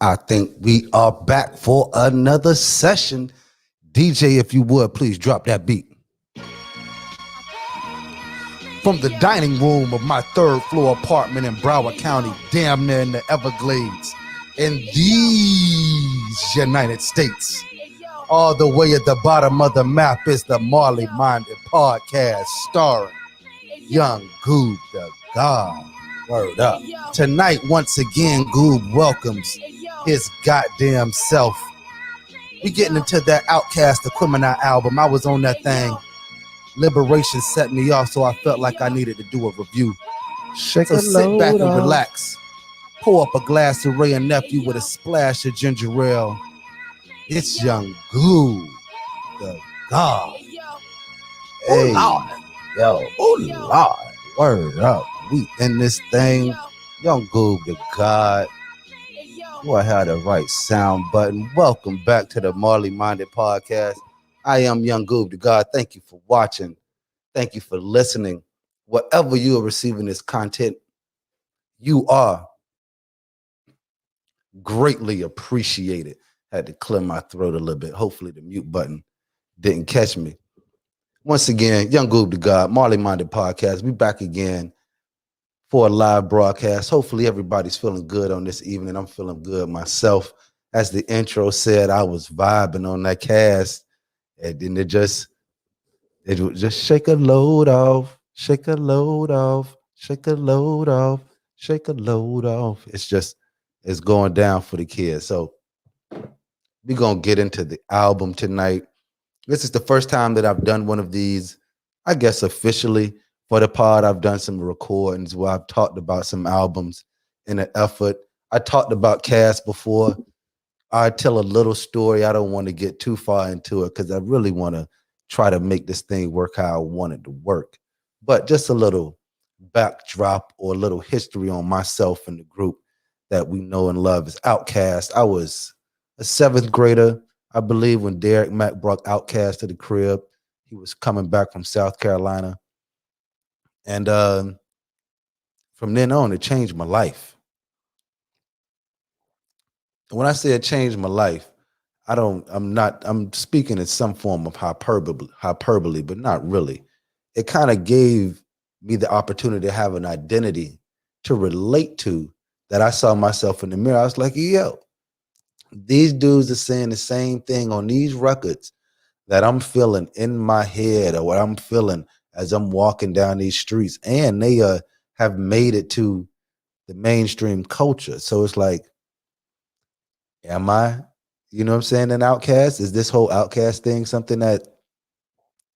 I think we are back for another session. DJ, if you would, please drop that beat. From the dining room of my third floor apartment in Broward County, damn near in the Everglades, in these United States, all the way at the bottom of the map is the Marleyminded podcast starring Young Goob the God. Word up. Tonight, once again, Goob welcomes his goddamn self. We getting into that Outkast Aquemini album. I was on that thing. Liberation set me off, so I felt like I needed to do a review. So sit back and relax. Pour up a glass of Ray and Nephew with a splash of ginger ale. It's Young Goob the God. Hey, yo, oh Lord, word up. We in this thing. Young Goob the God. Do I have the right sound button? Welcome back to the Marleyminded podcast. I am Young Goob the God. Thank you for watching. Thank you for listening. Whatever you are receiving this content, you are greatly appreciated. Had to clear my throat a little bit. Hopefully the mute button didn't catch me. Once again, Young Goob the God, Marleyminded podcast. We back again for a live broadcast. Hopefully everybody's feeling good on this evening. I'm feeling good myself. As the intro said, I was vibing on that cast, and then it would just shake a load off, shake a load off, shake a load off, shake a load off. It's going down for the kids. So we're gonna get into the album tonight. This is the first time that I've done one of these, I guess officially. For the pod, I've done some recordings where I've talked about some albums in an effort. I talked about Kast before. I tell a little story. I don't want to get too far into it because I really want to try to make this thing work how I want it to work. But just a little backdrop or a little history on myself and the group that we know and love is Outkast. I was a 7th grader, I believe, when Derek Mack brought Outkast to the crib. He was coming back from South Carolina. And from then on, it changed my life. When I say it changed my life, I'm speaking in some form of hyperbole, but not really. It kind of gave me the opportunity to have an identity to relate to that I saw myself in the mirror. I was like, yo, these dudes are saying the same thing on these records that I'm feeling in my head or what I'm feeling as I'm walking down these streets, and they have made it to the mainstream culture. So it's like, am I, you know what I'm saying, an Outkast? Is this whole Outkast thing something that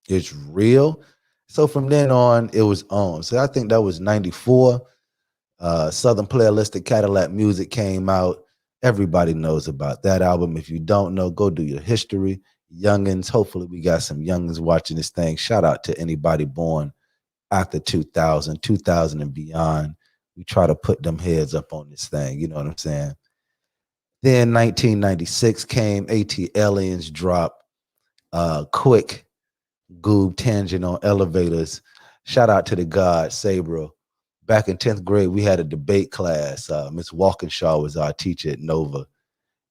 is real? So from then on, it was on. So I think that was 94. Southern Playalistic Cadillac Music came out. Everybody knows about that album. If you don't know, go do your history. Youngins, hopefully we got some youngins watching this thing. Shout out to anybody born after 2000 and beyond. We try to put them heads up on this thing, you know what I'm saying? Then 1996 came, AT Aliens dropped, quick Goob tangent on elevators. Shout out to the God, Sabro. Back in 10th grade, we had a debate class. Miss Walkinshaw was our teacher at Nova.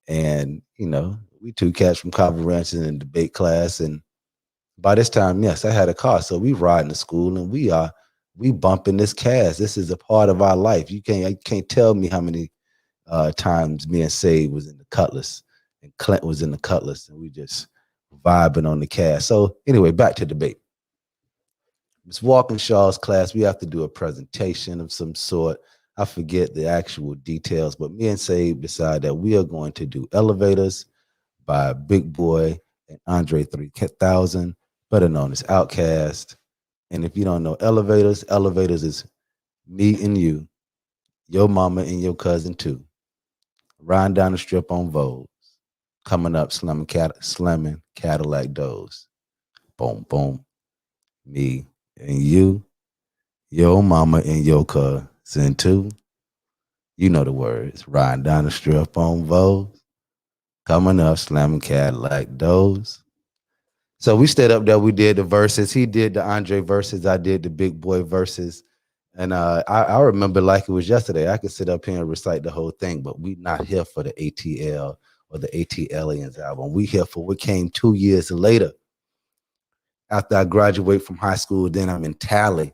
And, you know, we two cats from Cabo Ranch in debate class. And by this time, yes, I had a car. So we riding to school and we bumping this Kast. This is a part of our life. You can't tell me how many times me and Sade was in the Cutlass and Clint was in the Cutlass and we just vibing on the Kast. So anyway, back to debate. Miss Walkinshaw's class, we have to do a presentation of some sort. I forget the actual details, but me and Sade decided that we are going to do Elevators by Big Boi and Andre 3000, better known as Outkast. And if you don't know Elevators is me and you, your mama and your cousin too, riding down the strip on Vogue, coming up slamming Cadillac doors. Boom, boom. Me and you, your mama and your cousin too. You know the words. Riding down the strip on Vogue, coming up slamming Cadillac doors. So we stayed up there. We did the verses. He did the Andre verses. I did the Big Boi verses. And I remember like it was yesterday. I could sit up here and recite the whole thing, but we not here for the ATL or the ATLians album. We here for what came 2 years later. After I graduate from high school, then I'm in Tally.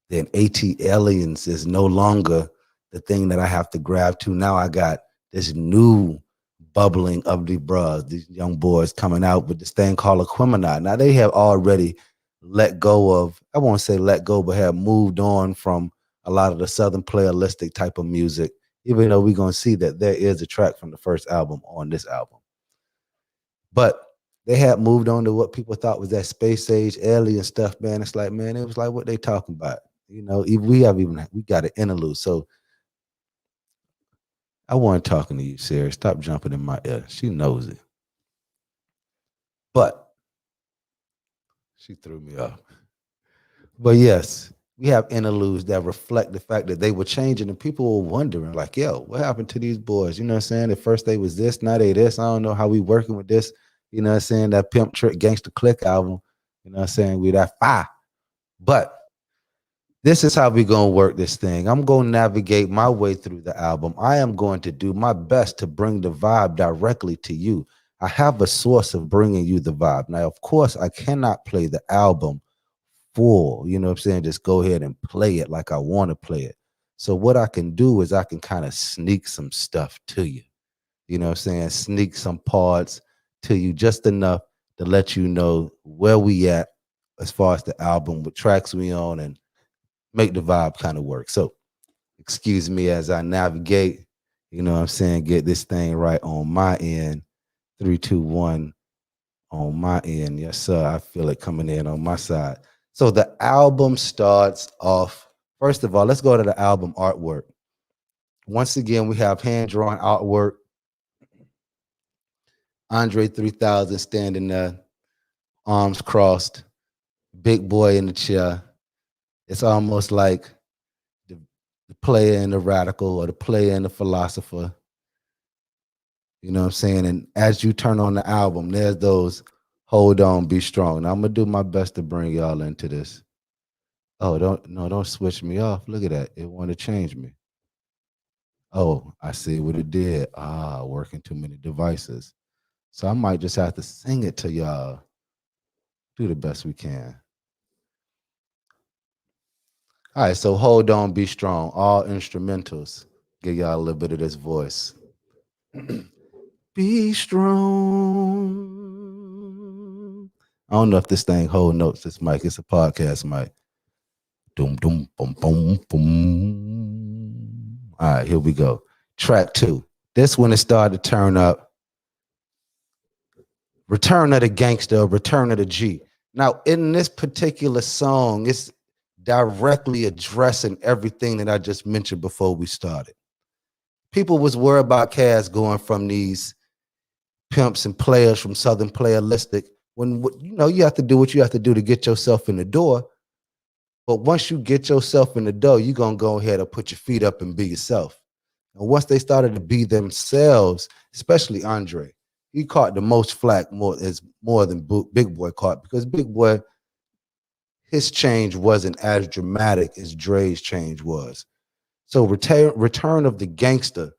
Then ATLians is no longer the thing that I have to grab to. Now I got this new bubbling of the bros, these young boys coming out with this thing called Aquemini. Now they have already let go of, I won't say let go, but have moved on from a lot of the Southern playalistic type of music, even though we're going to see that there is a track from the first album on this album. But they had moved on to what people thought was that space age alien stuff, man. It's like, man, it was like what they talking about. You know, we got an interlude. So I wasn't talking to you, Sarah. Stop jumping in my ear. She knows it. But she threw me off. But yes, we have interludes that reflect the fact that they were changing and people were wondering, like, yo, what happened to these boys? You know what I'm saying? At first they was this, now they this. I don't know how we working with this. You know what I'm saying? That Pimp Trick Gangster Click album. You know what I'm saying? We that fire. But this is how we gonna work this thing. I'm gonna navigate my way through the album. I am going to do my best to bring the vibe directly to you. I have a source of bringing you the vibe. Now, of course, I cannot play the album full. You know what I'm saying? Just go ahead and play it like I want to play it. So what I can do is I can kind of sneak some stuff to you. You know what I'm saying? Sneak some parts to you just enough to let you know where we at as far as the album, what tracks we on, and make the vibe kind of work. So excuse me as I navigate, you know what I'm saying, get this thing right on my end. 3, 2, 1 on my end. Yes, sir. I feel it coming in on my side. So the album starts off. First of all, let's go to the album artwork. Once again, we have hand-drawn artwork. Andre 3000 standing there, arms crossed, Big Boi in the chair. It's almost like the player and the radical, or the player and the philosopher. You know what I'm saying? And as you turn on the album, there's those hold on, be strong. Now I'm gonna do my best to bring y'all into this. Oh, don't switch me off. Look at that. It want to change me. Oh, I see what it did. Working too many devices. So I might just have to sing it to y'all. Do the best we can. All right, so hold on, be strong. All instrumentals. Give y'all a little bit of this voice. Be strong. I don't know if this thing hold notes. This mic, it's a podcast mic. Doom, doom, boom, boom, boom. All right, here we go. Track 2. This one it started to turn up. Return of the Gangster, Return of the G. Now, in this particular song, it's directly addressing everything that I just mentioned before we started. People was worried about Kast going from these pimps and players from Southern playalistic when, you know, you have to do what you have to do to get yourself in the door. But once you get yourself in the door, you're going to go ahead and put your feet up and be yourself. And once they started to be themselves, especially Andre, he caught the most flack more than Big Boi caught, because Big Boi, his change wasn't as dramatic as Dre's change was. So return of the Gangster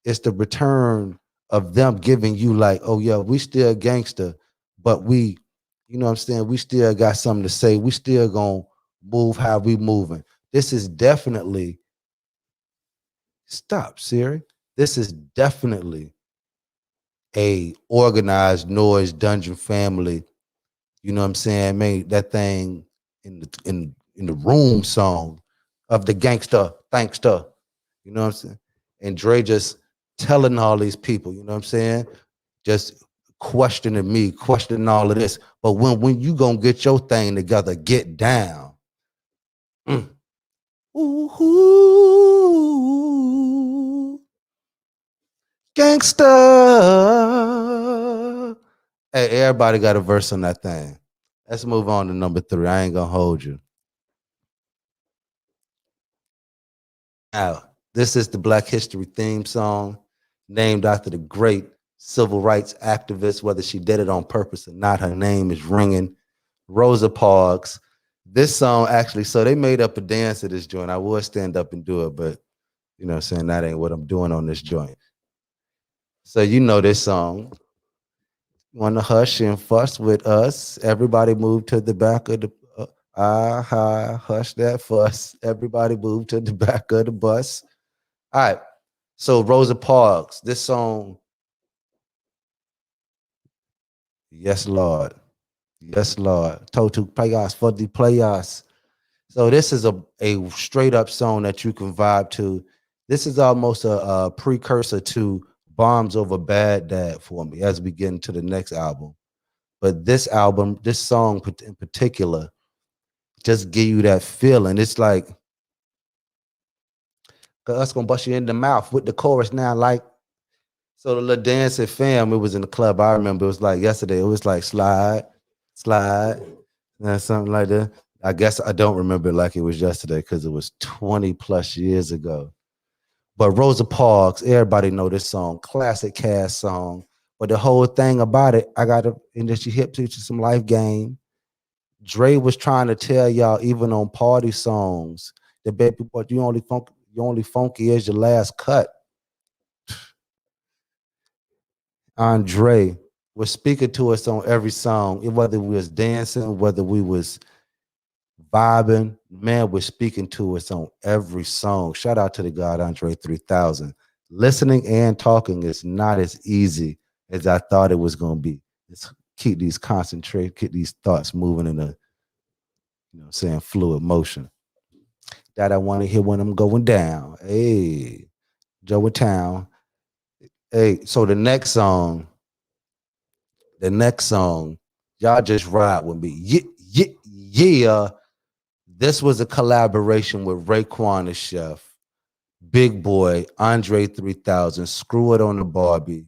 is the return of them giving you like, oh yeah, we still gangster, but we, you know what I'm saying, we still got something to say. We still gonna move how we moving. This is definitely, stop, Siri. This is definitely a organized noise dungeon family. You know what I'm saying? Made that thing in the room song of the gangster, thankster. You know what I'm saying? And Dre just telling all these people, you know what I'm saying? Just questioning me, questioning all of this. But when you gonna get your thing together, get down. Ooh, gangster. Hey, everybody got a verse on that thing. Let's move on to number 3. I ain't gonna hold you. Now, this is the Black History theme song, named after the great civil rights activist. Whether she did it on purpose or not, her name is ringing. Rosa Parks. This song actually, so they made up a dance to this joint. I would stand up and do it, but you know, saying that ain't what I'm doing on this joint. So you know this song. Wanna hush and fuss with us? Everybody move to the back of the. Hush that fuss. Everybody move to the back of the bus. All right. So Rosa Parks, this song, yes, Lord. Yes, Lord. Total players for the players. So this is a straight up song that you can vibe to. This is almost a precursor to Bombs Over Bad Dad for me as we get into the next album. But this album, this song in particular, just give you that feeling. It's like, cause us gonna bust you in the mouth with the chorus now, like so the little dancing fam, it was in the club. I remember it was like yesterday, it was like slide, slide, and something like that. I guess I don't remember it like it was yesterday because it was 20 plus years ago. But Rosa Parks, everybody know this song, classic Kast song. But the whole thing about it, I got to, and then she hip teach you some life game. Dre was trying to tell y'all, even on party songs, that baby, but you only funky as your last cut. Andre was speaking to us on every song, whether we was dancing, whether we was vibing, man was speaking to us on every song. Shout out to the God Andre 3000. Listening and talking is not as easy as I thought it was going to be. It's keep these concentrate, keep these thoughts moving in a, you know, saying fluid motion. That I want to hear when I'm going down. Hey, Joe Town. Hey, so the next song, y'all just ride with me. Yeah, yeah, yeah. This was a collaboration with Raekwon the Chef, Big Boi, Andre 3000, Screw It on the Barbie,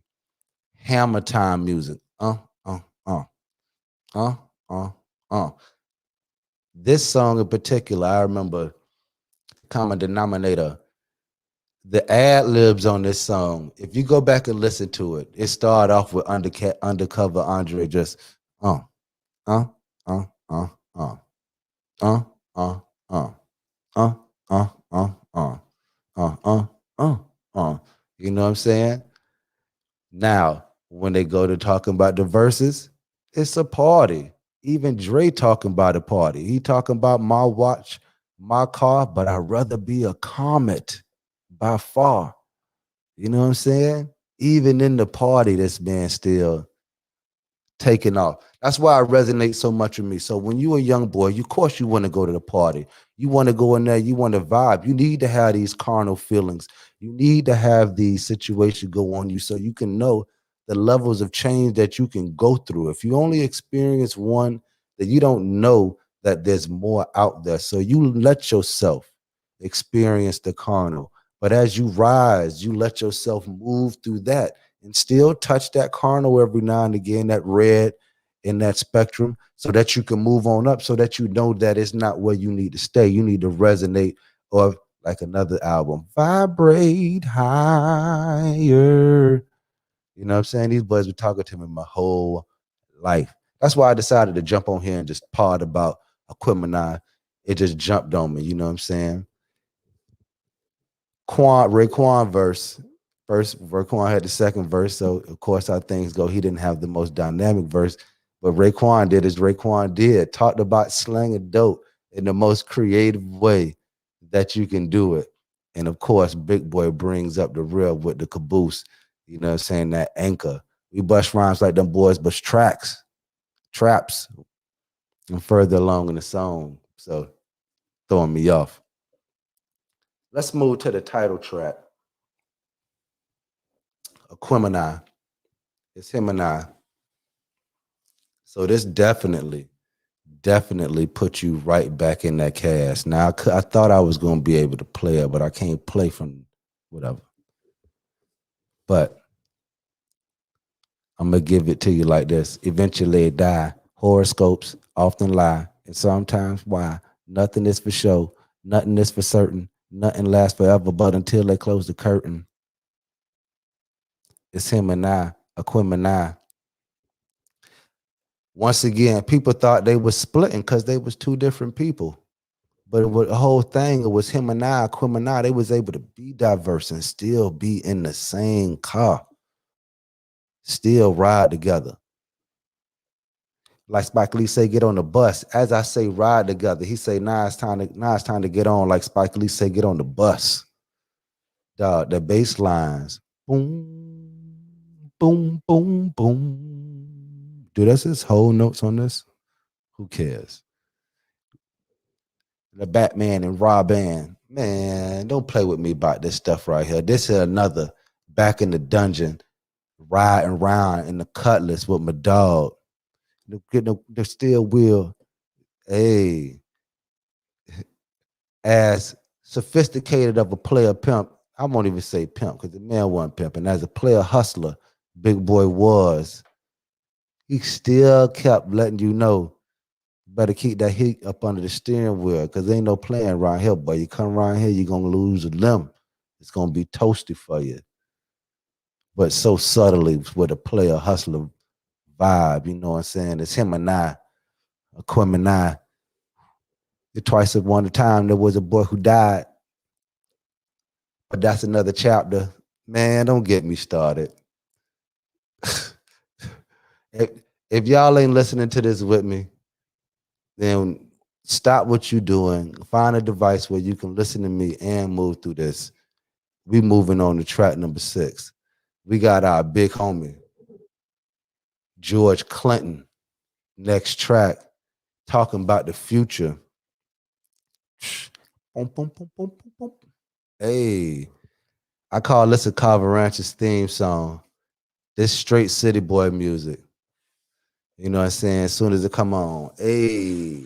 Hammer Time Music. Uh, uh, uh, uh, uh. This song in particular, I remember common denominator. The ad libs on this song, if you go back and listen to it, it started off with undercover Andre just uh, uh, uh, uh, uh, uh, uh, uh, uh, uh, uh, uh, uh. You know what I'm saying? Now, when they go to talking about the verses, it's a party. Even Dre talking about a party. He talking about my watch, my car, but I'd rather be a comet by far. You know what I'm saying? Even in the party, this man still taking off. That's why it resonates so much with me. So when you're a young boy, of course you want to go to the party. You want to go in there, you want to vibe. You need to have these carnal feelings. You need to have these situations go on you so you can know the levels of change that you can go through. If you only experience one, then you don't know that there's more out there. So you let yourself experience the carnal. But as you rise, you let yourself move through that and still touch that carnal every now and again, that red in that spectrum, so that you can move on up, so that you know that it's not where you need to stay. You need to resonate, or like another album, vibrate higher. You know what I'm saying? These boys were talking to me my whole life. That's why I decided to jump on here and just pod about Aquemini. It just jumped on me, you know what I'm saying? Raekwon verse. First, Raekwon had the second verse, so of course how things go. He didn't have the most dynamic verse, but Raekwon did as Raekwon did. Talked about slang and dope in the most creative way that you can do it. And of course, Big Boi brings up the real with the caboose. You know what I'm saying? That anchor. We bust rhymes like them boys, bust traps, and further along in the song. So throwing me off. Let's move to the title track. Aquemini. It's him and I. So this definitely put you right back in that cast. Now I thought I was going to be able to play it, but I can't play from whatever. But I'm gonna give it to you like this. Eventually it die. Horoscopes often lie, and sometimes why? Nothing is for show. Nothing is for certain. Nothing lasts forever, but until they close the curtain, it's him and I, Aquemini. Once again, people thought they was splitting because they was two different people. But the whole thing, it was him and I, Aquemini, they was able to be diverse and still be in the same car, still ride together. Like Spike Lee say, get on the bus. As I say, ride together. He say, now it's time to get on. Like Spike Lee say, get on the bus. The bass lines, boom, boom, boom, boom. Dude, that's his whole notes on this. Who cares? The Batman and Robin. Man, don't play with me about this stuff right here. This is another back in the dungeon, riding around in the Cutlass with my dog. Getting the steel wheel. Hey, as sophisticated of a player pimp, I won't even say pimp because the man wasn't pimping. As a player hustler, Big Boi was. He still kept letting you know, better keep that heat up under the steering wheel because there ain't no playing around here, boy. You come around here, you're going to lose a limb. It's going to be toasty for you. But so subtly with a player hustler vibe, you know what I'm saying? It's him and I, Aquemini. Twice at one time, there was a boy who died. But that's another chapter. Man, don't get me started. if y'all ain't listening to this with me, then stop what you're doing. Find a device where you can listen to me and move through this. We moving on to track number 6. We got our big homie, George Clinton. Next track, talking about the future. Hey, I call this a Carveranch's theme song. This straight city boy music. You know what I'm saying? As soon as it come on, hey,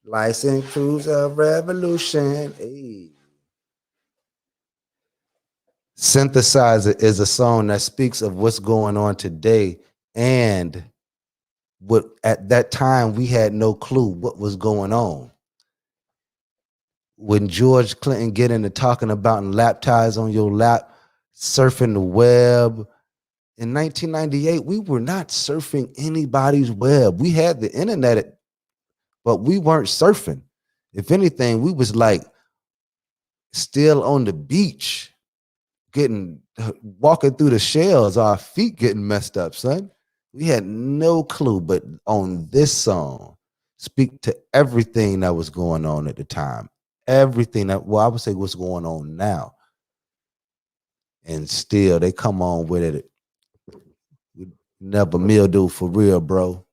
license cruiser revolution. Hey. Synthesizer is a song that speaks of what's going on today, and what at that time we had no clue what was going on. When George Clinton get into talking about lap ties on your lap, surfing the web. In 1998, we were not surfing anybody's web. We had the internet, but we weren't surfing. If anything, we was like still on the beach, walking through the shells, our feet getting messed up, son. We had no clue, but on this song, speak to everything that was going on at the time. Everything that, well, I would say what's going on now. And still, they come on with it. Never mildew for real, bro.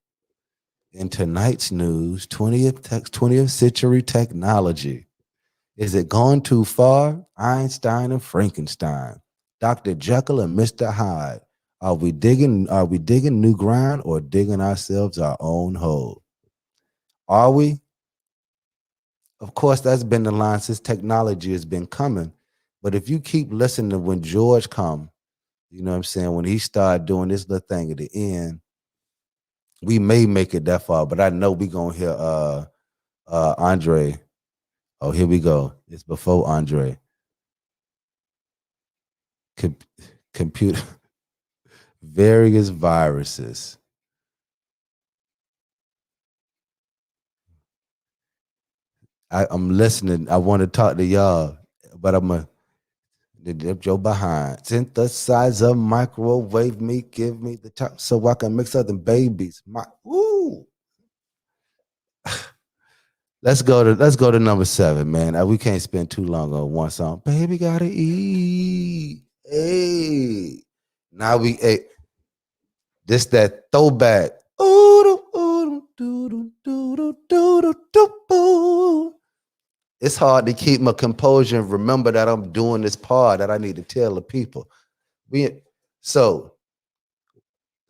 In tonight's news, 20th century technology. Is it gone too far? Einstein and Frankenstein. Dr. Jekyll and Mr. Hyde. Are we digging new ground or digging ourselves our own hole? Are we? Of course, that's been the line since technology has been coming. But if you keep listening to when George come, you know what I'm saying, when he started doing this little thing at the end, we may make it that far, but I know we gonna hear Andre. Oh, here we go. It's before Andre. Computer various viruses. I'm listening. I want to talk to y'all, but I'm a dip your behind. Synthesizer, microwave me, give me the top so I can mix other babies. Ooh. Let's go to number 7, man. We can't spend too long on one song. Baby gotta eat. Hey. Now this that throwback. It's hard to keep my composure and remember that I'm doing this part that I need to tell the people. So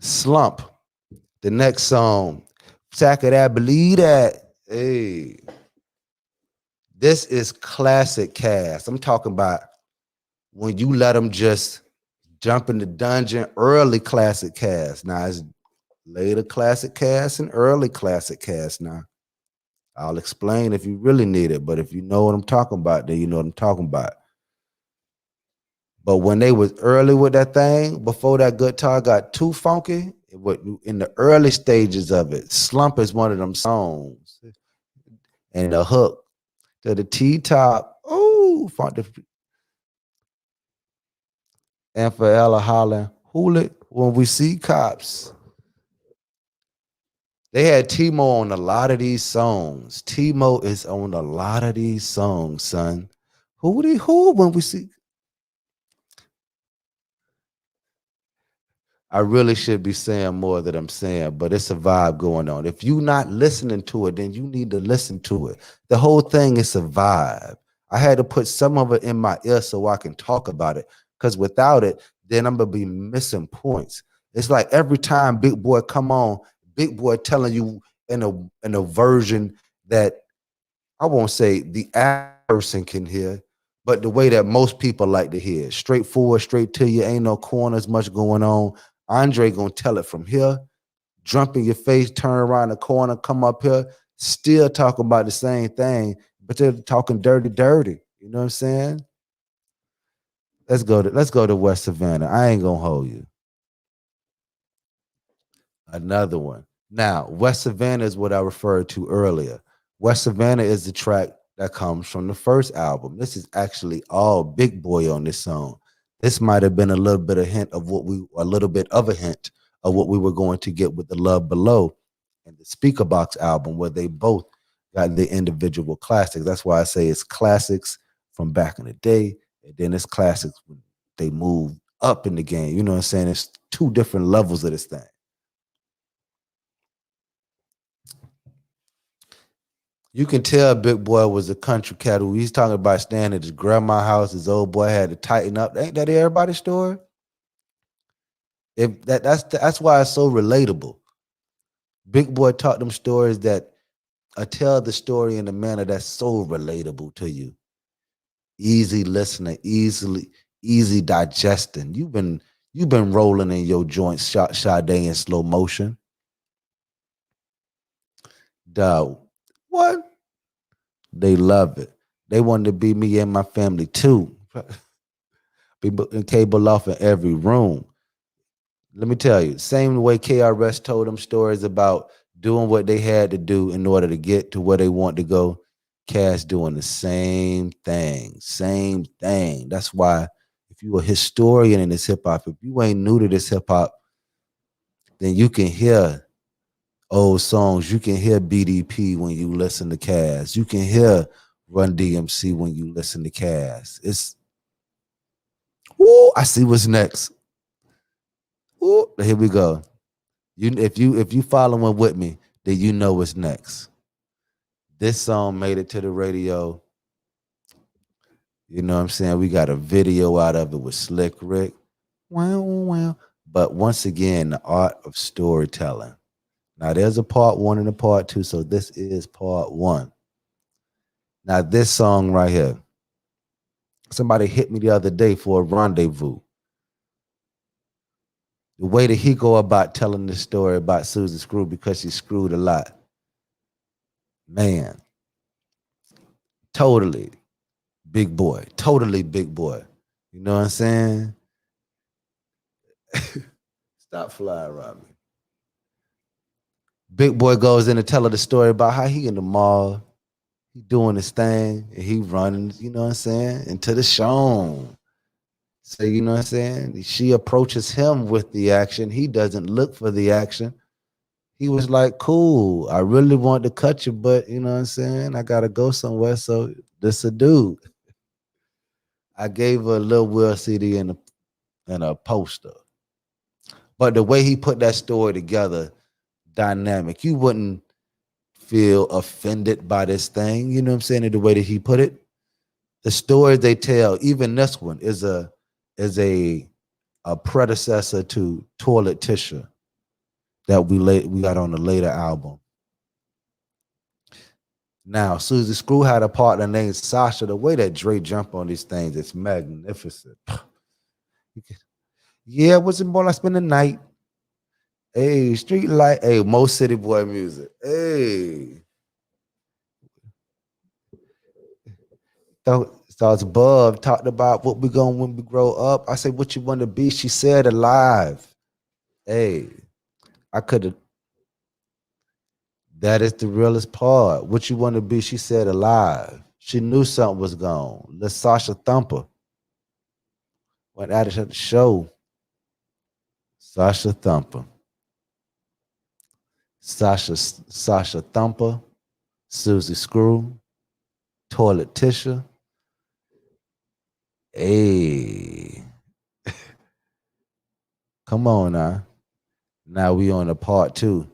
Slump, the next song, Sack of That, Believe That. Hey. This is classic Kast. I'm talking about when you let them just jump in the dungeon, early classic Kast. Now it's later classic Kast and early classic Kast now. I'll explain if you really need it, but if you know what I'm talking about, then you know what I'm talking about. But when they was early with that thing, before that guitar got too funky, in the early stages of it. Slump is one of them songs, and the hook to the T-top. Oh, and for Ella hollering, "Hool when we see cops." They had Timo on a lot of these songs. Timo is on a lot of these songs, son. Who when we see? I really should be saying more than I'm saying, but it's a vibe going on. If you're not listening to it, then you need to listen to it. The whole thing is a vibe. I had to put some of it in my ear so I can talk about it. Because without it, then I'm gonna be missing points. It's like every time Big Boi come on, Big Boi telling you in a version that I won't say the average person can hear, but the way that most people like to hear, straightforward, straight to you, ain't no corners, much going on. Andre gonna tell it from here, jump in your face, turn around the corner, come up here, still talking about the same thing, but they're talking dirty. You know what I'm saying? Let's go to West Savannah. I ain't gonna hold you. Another one. Now, West Savannah is what I referred to earlier. West Savannah is the track that comes from the first album. This is actually all Big Boi on this song. This might have been a little bit of hint of a little bit of a hint of what we were going to get with the Love Below and the Speaker Box album, where they both got the individual classics. That's why I say it's classics from back in the day, and then it's classics when they move up in the game. You know what I'm saying? It's two different levels of this thing. You can tell Big Boi was a country cat who he's talking about staying at his grandma's house. His old boy had to tighten up. Ain't that everybody's story? If that's why it's so relatable. Big Boi taught them stories that tell the story in a manner that's so relatable to you. Easy listening, easy digesting. You've been rolling in your joints, Sade in slow motion. Dog, what? They love it. They wanted to be me and my family too. People in cable off in every room. Let me tell you, same way KRS told them stories about doing what they had to do in order to get to where they want to go. Kast doing the same thing, same thing. That's why if you're a historian in this hip hop, if you ain't new to this hip hop, then you can hear old songs. You can hear BDP when you listen to Kast. You can hear Run DMC when you listen to Kast. It's I see what's next. Ooh, here we go. If you following with me, then you know what's next. This song made it to the radio. You know what I'm saying? We got a video out of it with Slick Rick. Wow, wow. But once again, the art of storytelling. Now there's a part one and a part two, so this is part one. Now this song right here, somebody hit me the other day for a rendezvous. The way that he go about telling this story about Susie Screw because she screwed a lot. Man, totally Big Boi. Totally Big Boi. You know what I'm saying? Stop flying around me. Big Boi goes in to tell her the story about how he in the mall, he doing his thing, and he running, you know what I'm saying, into the show. So, you know what I'm saying? She approaches him with the action. He doesn't look for the action. He was like, cool, I really want to cut you, but you know what I'm saying? I gotta go somewhere. So this a dude. I gave her a little Will CD and a poster. But the way he put that story together, dynamic. You wouldn't feel offended by this thing. You know what I'm saying? In the way that he put it. The stories they tell, even this one, is a predecessor to Toilet Tissue that we got on the later album. Now, Susie Screw had a partner named Sasha. The way that Dre jump on these things, it's magnificent. Yeah, wasn't more like spend the night. Hey, street light. Hey, most city boy music. Hey. Starts above, talked about what we going when we grow up. I said, what you want to be? She said alive. Hey. I could have. That is the realest part. What you want to be? She said alive. She knew something was gone. Let Sasha Thumper went at it at the show. Sasha Thumper. Sasha Thumper. Susie Screw. Toilet Tisha. Hey. Come on now. Now we on a part two.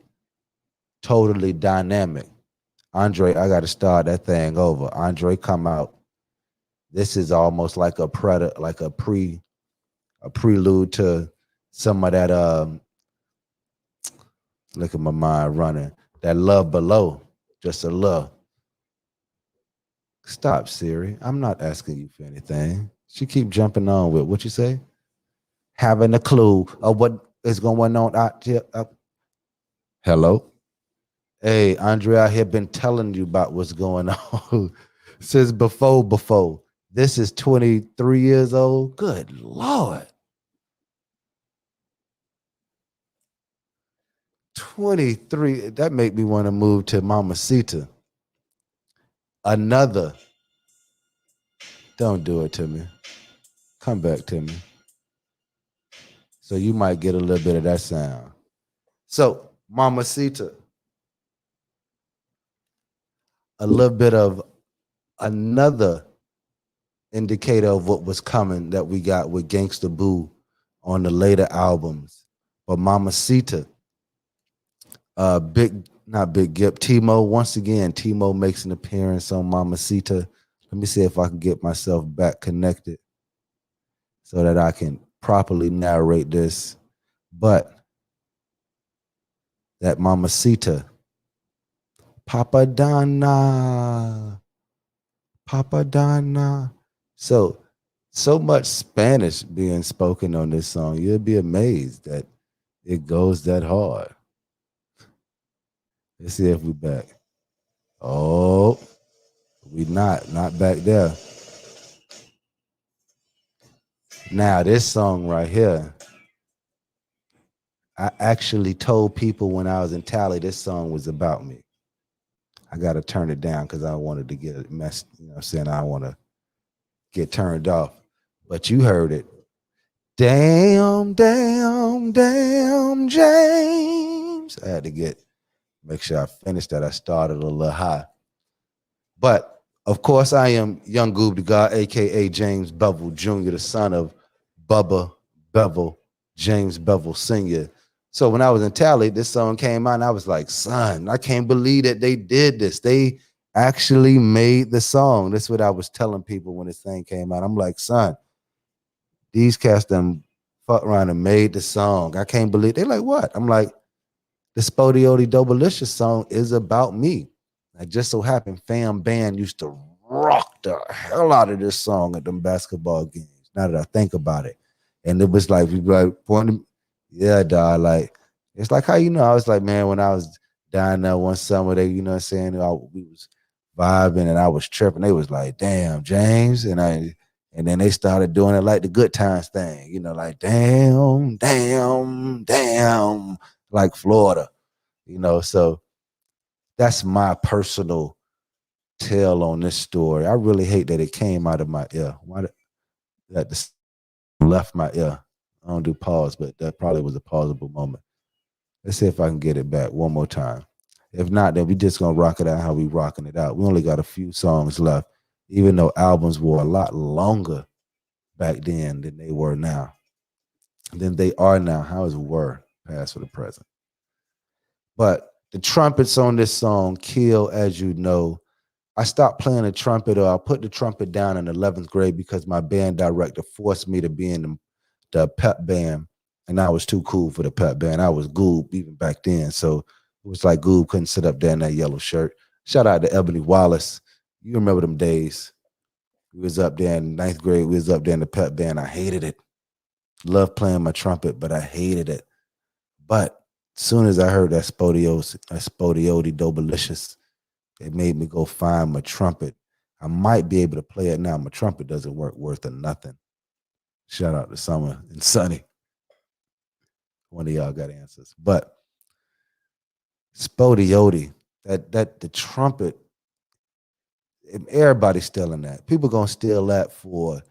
Totally dynamic. Andre, I gotta start that thing over. Andre, come out. This is almost like a prelude to some of that look at my mind running. That love below. Just a love. Stop, Siri. I'm not asking you for anything. She keep jumping on with what you say? Having a clue of what is going on out here. Hello? Hey, Andre, I have been telling you about what's going on since before. This is 23 years old. Good Lord. 23. That make me want to move to Mamacita. Another. Don't do it to me. Come back to me. So you might get a little bit of that sound. So, Mamacita. A little bit of another indicator of what was coming that we got with Gangster Boo on the later albums. But Mamacita, not Big Gip, Timo, once again, Timo makes an appearance on Mamacita. Let me see if I can get myself back connected so that I can properly narrate this. But that Mamacita, Papa Donna. So much Spanish being spoken on this song. You'll be amazed that it goes that hard. Let's see if we back. Oh, we not back there. Now this song right here, I actually told people when I was in Tally this song was about me. I got to turn it down because I wanted to get it messed. You know what I'm saying? I want to get turned off. But you heard it. Damn, James. I had to make sure I finished that. I started a little high. But of course, I am Young Goob the God, aka James Bevel Jr., the son of Bubba Bevel, James Bevel Sr. So when I was in Tally, this song came out, and I was like, son, I can't believe that they did this. They actually made the song. That's what I was telling people when this thing came out. I'm like, son, these cats done fuck around and made the song. I can't believe. They're like, what? I'm like, the Spodioti Dobalicious song is about me. I just so happened Fam Band used to rock the hell out of this song at them basketball games. Now that I think about it. And it was like, we like pointing, yeah, dog. Like, it's like how you know, I was like, man, when I was down there one summer, they, you know what I'm saying, we was vibing and I was tripping. They was like, damn, James. And then they started doing it like the Good Times thing, you know, like damn, like Florida, you know. So that's my personal tale on this story. I really hate that it came out of my ear. Why that this left my ear? I don't do pause, but that probably was a pausable moment. Let's see if I can get it back one more time. If not, then we just gonna rock it out how we rocking it out. We only got a few songs left, even though albums were a lot longer back then than they were now. Than they are now. How is were past for the present? But the trumpets on this song kill, as you know. I stopped playing the trumpet, or I put the trumpet down in 11th grade because my band director forced me to be in the pep band, and I was too cool for the pep band. I was Goob even back then, so it was like Goob couldn't sit up there in that yellow shirt. Shout out to Ebony Wallace. You remember them days. We was up there in 9th grade. We was up there in the pep band. I hated it. Loved playing my trumpet, but I hated it. But as soon as I heard that Spodioti Dobalicious, it made me go find my trumpet. I might be able to play it now. My trumpet doesn't work worth of nothing. Shout out to Summer and Sunny. One of y'all got answers. But Spodiote, that the trumpet, everybody's stealing that. People gonna steal that for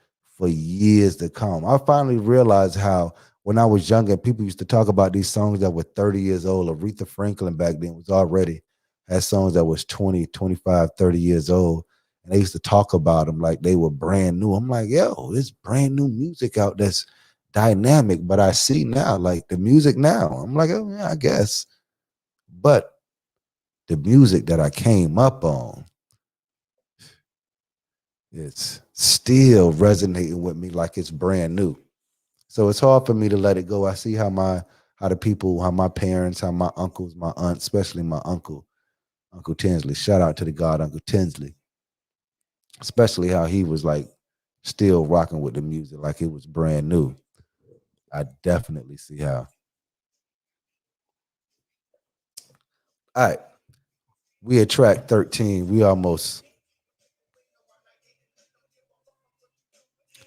years to come. I finally realized how when I was younger, people used to talk about these songs that were 30 years old. Aretha Franklin back then was already had songs that was 20, 25, 30 years old. And they used to talk about them like they were brand new. I'm like, yo, there's brand new music out that's dynamic. But I see now, like the music now, I'm like, oh yeah, I guess. But the music that I came up on, it's still resonating with me like it's brand new. So it's hard for me to let it go. I see how the people, how my parents, how my uncles, my aunts, especially my Uncle Tinsley. Shout out to the God, Uncle Tinsley. Especially how he was like still rocking with the music like it was brand new. I definitely see how. All right. We at track 13. We almost.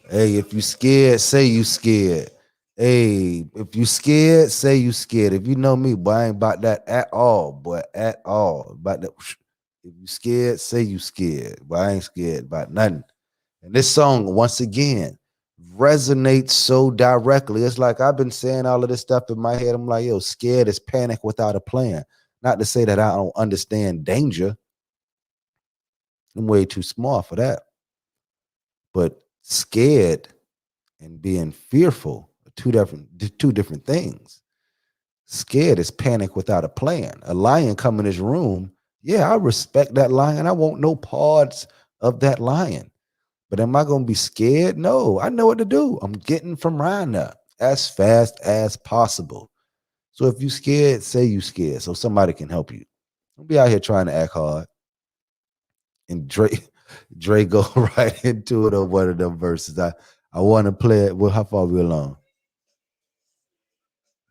Hey, if you scared, say you scared. Hey, if you scared, say you scared. If you know me, boy, I ain't about that at all, boy, at all. About that. If you scared, say you scared. But I ain't scared about nothing. And this song, once again, resonates so directly. It's like I've been saying all of this stuff in my head. I'm like, yo, scared is panic without a plan. Not to say that I don't understand danger. I'm way too small for that. But scared and being fearful are two different things. Scared is panic without a plan. A lion come in this room. Yeah, I respect that lion. I want no parts of that lion. But am I going to be scared? No, I know what to do. I'm getting from around there as fast as possible. So if you scared, say you scared so somebody can help you. Don't be out here trying to act hard. And Dre go right into it on one of them verses. I want to play it. Well, how far are we along?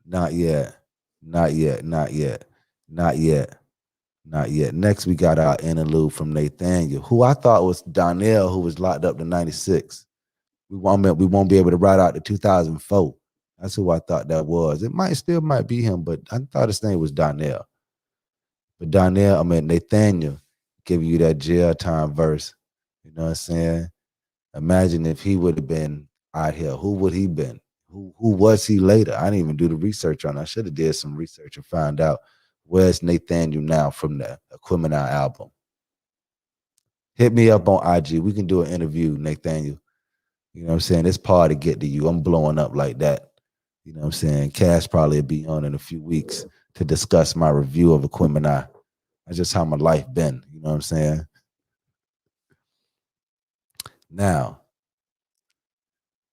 Not yet. Not yet. Not yet. Not yet. Not yet. Next, we got our interlude from Nathaniel, who I thought was Donnell, who was locked up to 96. We won't be able to ride out to 2004. That's who I thought that was. It might be him, but I thought his name was Donnell. But Nathaniel giving you that jail time verse. You know what I'm saying? Imagine if he would have been out here. Who would he been? Who was he later? I didn't even do the research on it. I should have did some research and found out where's Nathaniel now from the Aquemini album. Hit me up on IG. We can do an interview, Nathaniel. You know what I'm saying? It's hard to get to you. I'm blowing up like that. You know what I'm saying? Kast probably will be on in a few weeks to discuss my review of Aquemini. That's just how my life been. You know what I'm saying? Now,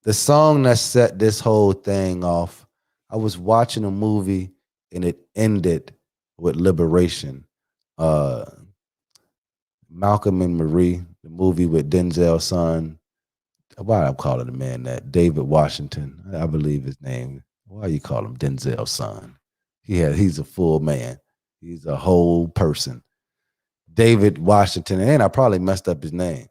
the song that set this whole thing off, I was watching a movie and it ended with Liberation. Malcolm and Marie, the movie with Denzel's son. Why I'm calling the man that? David Washington, I believe his name. Why you call him Denzel's son? He's a full man. He's a whole person. David Washington, and I probably messed up his name.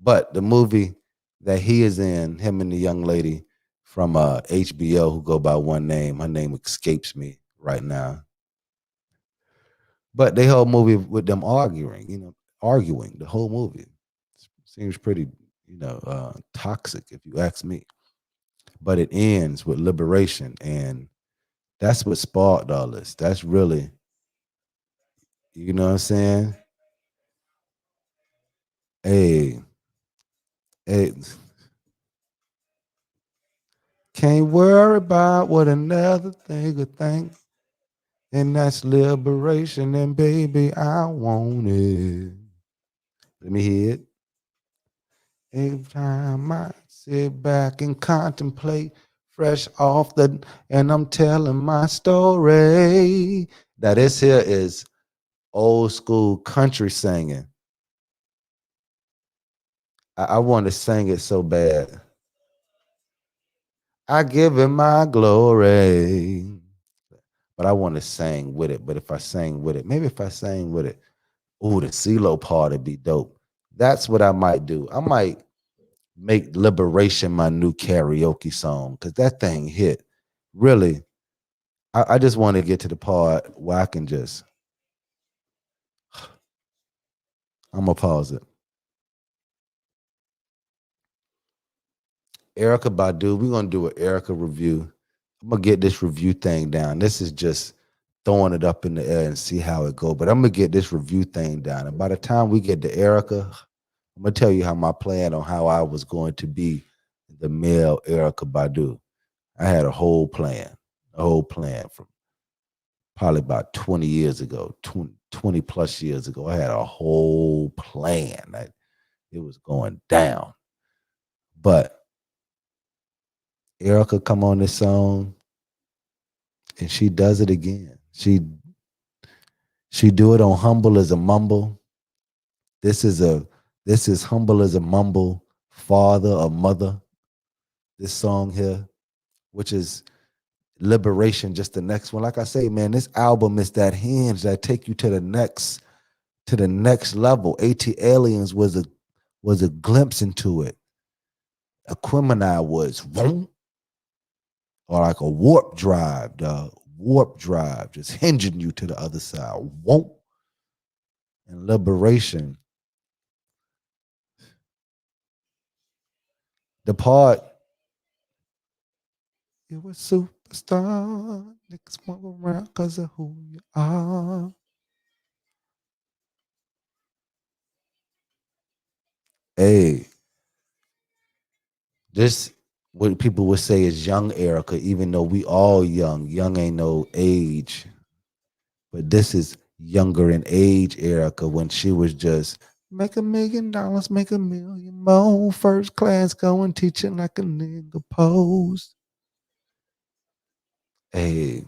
But the movie that he is in, him and the young lady from HBO who go by one name, her name escapes me right now. But the whole movie with them arguing the whole movie seems pretty, toxic if you ask me. But it ends with liberation, and that's what sparked all this. That's really, you know what I'm saying? Hey, hey, can't worry about what another thing could think. And that's liberation. And baby, I want it. Let me hear it. Every time I sit back and contemplate, fresh off and I'm telling my story. Now, this here is old school country singing. I want to sing it so bad. I give him my glory. But I want to sing with it. But if I sang with it, maybe if I sang with it, ooh, the CeeLo part would be dope. That's what I might do. I might make Liberation my new karaoke song because that thing hit. Really, I just want to get to the part where I can just I'm gonna pause it. Erykah Badu, we're gonna do an Erykah review. I'm gonna get this review thing down. This is just throwing it up in the air and see how it go. But I'm gonna get this review thing down. And by the time we get to Erykah, I'm gonna tell you how my plan on how I was going to be the male Erykah Badu. I had a whole plan from probably about 20 years ago, 20 plus years ago. I had a whole plan that it was going down. But Erykah come on this song and she does it again. She do it on Humble as a Mumble. This is Humble as a Mumble, father or mother. This song here, which is Liberation, just the next one. Like I say, man, this album is that hinge that take you to the next level. AT Aliens was a glimpse into it. Aquemini was boom, or like a warp drive, dog. Warp drive, just hinging you to the other side. Won't. And Liberation. The part, you a superstar. Niggas walk around because of who you are. Hey, this what people would say is young Erykah, even though we all young. Young ain't no age. But this is younger in age Erykah when she was just make $1 million, make $1 million more. First class going teaching like a nigga pose. Hey.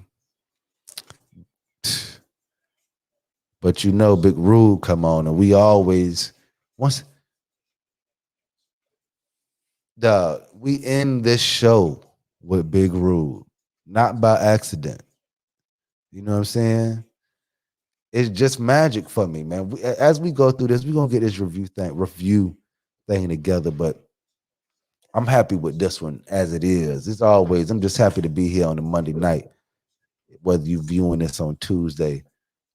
But you know, Big Rude come on, and we always we end this show with Big Rude, not by accident. You know what I'm saying? It's just magic for me, man. As we go through this, we're gonna get this review thing together. But I'm happy with this one as it is. It's always, I'm just happy to be here on a Monday night, whether you viewing this on Tuesday,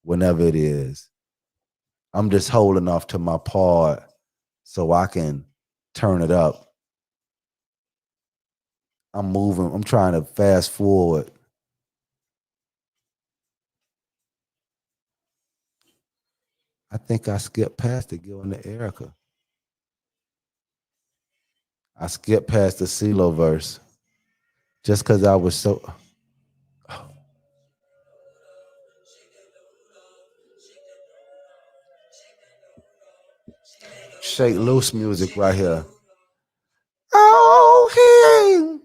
whenever it is. I'm just holding off to my part so I can turn it up. I'm trying to fast forward. I think I skipped past it going to Erykah. I skipped past the CeeLo verse just because I was so. Shake loose music right here. Oh, hey.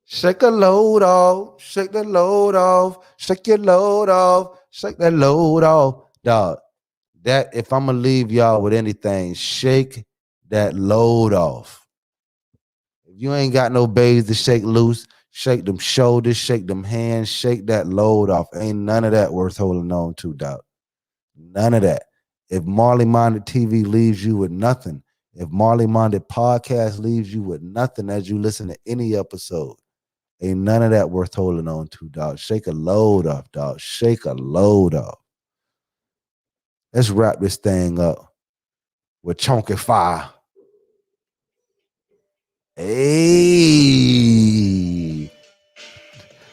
Shake a load off. Shake the load off. Shake your load off. Shake that load off. Dog, that if I'm going to leave y'all with anything, shake that load off. If you ain't got no babes to shake loose, shake them shoulders, shake them hands, shake that load off. Ain't none of that worth holding on to, dog. None of that. If Marleyminded TV leaves you with nothing, if Marleyminded podcast leaves you with nothing as you listen to any episode, ain't none of that worth holding on to, dog. Shake a load off, dog. Shake a load off. Let's wrap this thing up with Chunky Fire. Hey.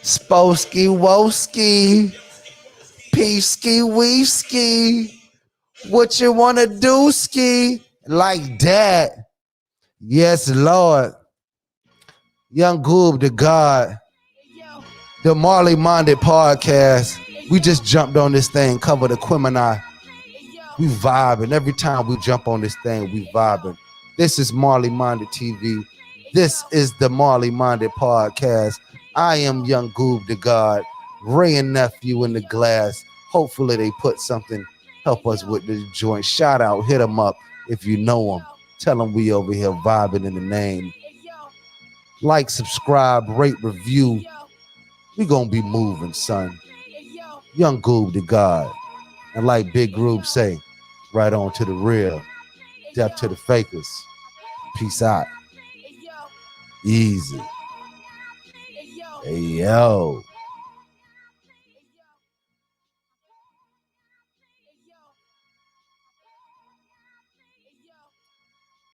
Sposki Woski. Peeski Weeski. What you wanna do, ski? Like that. Yes, Lord. Young Goob to God. The Marleyminded podcast. We just jumped on this thing, covered Aquemini. We vibing. Every time we jump on this thing, we vibing. This is Marleyminded TV. This is the Marleyminded podcast. I am Young Goob to God. Ray and nephew in the glass. Hopefully they put something, help us with this joint. Shout out, hit them up if you know them. Tell them we over here vibing in the name. Like, subscribe, rate, review. We gonna be moving, son. Young Goob to God. And like Big Group say, right on to the real. Death to the fakers. Peace out. Easy. Hey, yo.